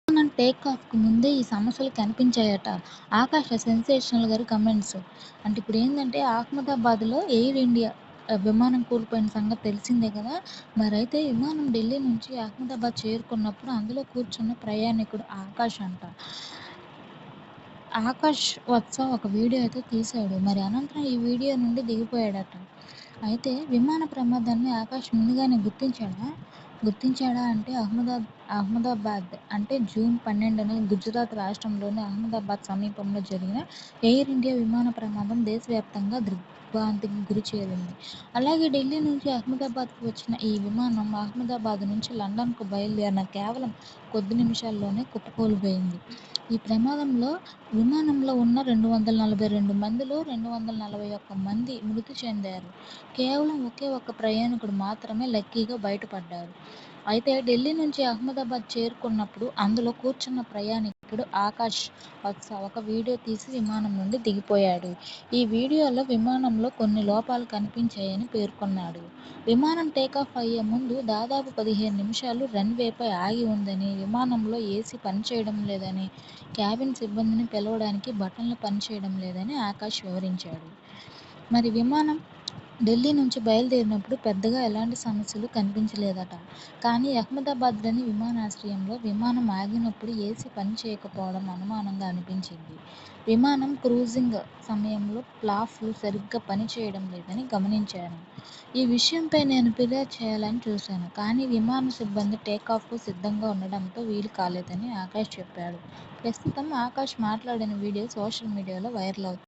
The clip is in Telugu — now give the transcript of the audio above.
విమానం టేక్ ఆఫ్‌కు ముందే ఈ సమస్యలు కనిపించాయట. ఆకాష్ సెన్సేషనల్ గారి కమెంట్స్. అంటే ఇప్పుడేందంటే అహ్మదాబాద్‌లో ఎయిర్ ఇండియా విమానం కూలిపోయిన సంగతి తెలిసిందే కదా! మరైతే విమానం ఢిల్లీ నుంచి అహ్మదాబాద్ చేరుకున్నప్పుడు అందులో కూర్చున్న ప్రయాణికుడు ఆకాష్ అంట. ఆకాష్ వత్స ఒక వీడియో అయితే తీశాడు. మరి అనంతరం ఈ వీడియో నుండి దిగిపోయాడట. అయితే విమాన ప్రమాదాన్ని ఆకాష్ ముందుగానే గుర్తించాడా అంటే అహ్మదాబాద్ అంటే జూన్ 12న గుజరాత్ రాష్ట్రంలోని అహ్మదాబాద్ సమీపంలో జరిగిన ఎయిర్ ఇండియా విమాన ప్రమాదం దేశవ్యాప్తంగా దిగ్భ్రాంతికి గురిచేసింది. అలాగే ఢిల్లీ నుంచి అహ్మదాబాద్‌కు వచ్చిన ఈ విమానం అహ్మదాబాద్ నుంచి లండన్‌కు బయలుదేరిన కేవలం కొద్ది నిమిషాల్లోనే కుప్పకూలిపోయింది. ఈ ప్రమాదంలో విమానంలో ఉన్న 242 మందిలో 241 మంది మృతి చెందారు. కేవలం ఒకే ఒక్క ప్రయాణికుడు మాత్రమే లక్కీగా బయటపడ్డారు. అయితే ఢిల్లీ నుంచి అహ్మదాబాద్ చేరుకున్నప్పుడు అందులో కూర్చున్న ప్రయాణికుడు ఆకాష్ వత్స ఒక వీడియో తీసి విమానం నుండి దిగిపోయాడు. ఈ వీడియోలో విమానంలో కొన్ని లోపాలు కనిపించాయని పేర్కొన్నాడు. విమానం టేకాఫ్ అయ్యే ముందు దాదాపు 15 నిమిషాలు రన్వేపై ఆగి ఉందని, విమానంలో ఏసీ పనిచేయడం లేదని, క్యాబిన్ సిబ్బందిని పిలవడానికి బటన్లు పనిచేయడం లేదని ఆకాష్ వివరించాడు. మరి విమానం ఢిల్లీ నుంచి బయలుదేరినప్పుడు పెద్దగా ఎలాంటి సమస్యలు కనిపించలేదట. కానీ అహ్మదాబాద్‌లోని విమానాశ్రయంలో విమానం ఆగినప్పుడు ఏసీ పనిచేయకపోవడం అనుమానంగా అనిపించింది. విమానం క్రూజింగ్ సమయంలో ఫ్లాప్‌లు సరిగ్గా పనిచేయడం లేదని గమనించాను. ఈ విషయంపై నేను ఫిర్యాదు చేయాలని చూశాను. కానీ విమాన సిబ్బంది టేకాఫ్‌కు సిద్ధంగా ఉండడంతో వీలు కాలేదని ఆకాష్ చెప్పాడు. ప్రస్తుతం ఆకాష్ మాట్లాడిన వీడియో సోషల్ మీడియాలో వైరల్ అవుతుంది.